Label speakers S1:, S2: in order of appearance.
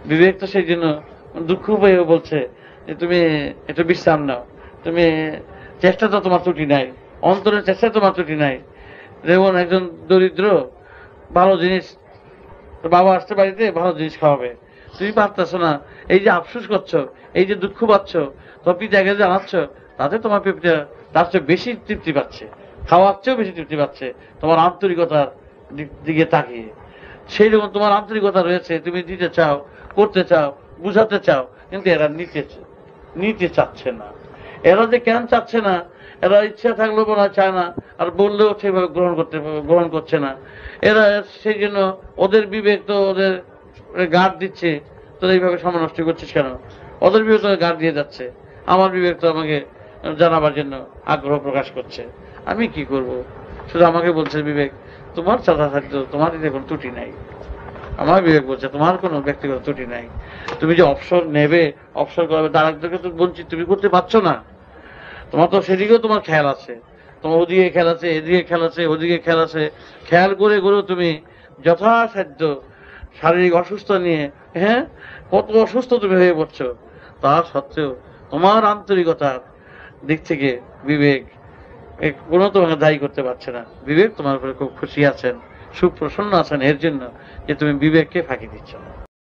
S1: বিবেক তো সেই জন্য দুঃখ পেয়ে বলছে যে তুমি একটু বিশ্রাম নাও, তুমি চেষ্টা তো তোমার ত্রুটি নাই, অন্তরের চেষ্টা তোমার ত্রুটি নাই। যেমন একজন দরিদ্র ভালো জিনিস, বাবা আসতে বাড়িতে ভালো জিনিস খাওয়াবে, তুমি পারতেছো না, এই যে আফসোস করছো, এই যে দুঃখ পাচ্ছ, তোমার পিতাকে জানাচ্ছ, তাতে তোমার পিতা তার চেয়ে বেশি তৃপ্তি পাচ্ছে, খাওয়ার চেয়েও বেশি তৃপ্তি পাচ্ছে তোমার আন্তরিকতার দিকে তাকিয়ে। সেই রকম তোমার আন্তরিকতা রয়েছে, তুমি দিতে চাও, করতে চাও, বুঝাতে চাও, কিন্তু এরা নিতে চাচ্ছে না। এরা যে কেন চাচ্ছে না, এরা ইচ্ছা থাকলেও মনে হয় চায় না, আর বললেও সেভাবে গ্রহণ করছে না। এরা সেই জন্য ওদের বিবেক তো ওদের গার্ড দিচ্ছে, তোরা এইভাবে সময় নষ্ট করছিস কেন, ওদের বিবেক তো গার্ড দিয়ে যাচ্ছে, আমার বিবেক তো আমাকে জানাবার জন্য আগ্রহ প্রকাশ করছে, আমি কি করব? শুধু আমাকে বলছে বিবেক তোমার চাঁদা থাকতো, তোমার কোনো ত্রুটি নাই। আমার বিবেক বলছে তোমার কোনো ব্যক্তিগত ত্রুটি নাই, তুমি যে অবসর নেবে, অবসর করবে, তার একজনকে তো বঞ্চিত তুমি করতে পারছো না। তোমার তো সেদিকেও তোমার খেয়াল আছে, তোমার ওদিকে খেয়াল আছে, এদিকে খেয়াল আছে, ওদিকে খেয়াল আছে, খেয়াল করে করেও তুমি যথাসাধ্য শারীরিক অসুস্থ নিয়ে, হ্যাঁ, কত অসুস্থ তুমি হয়ে পড়ছো, তা সত্ত্বেও তোমার আন্তরিকতার দিক থেকে বিবেক কোনো তোমাকে দায়ী করতে পারছে না। বিবেক তোমার উপরে খুব খুশি আছেন, সুপ্রসন্ন আছেন এর জন্য যে তুমি বিবেককে ফাঁকি দিচ্ছ।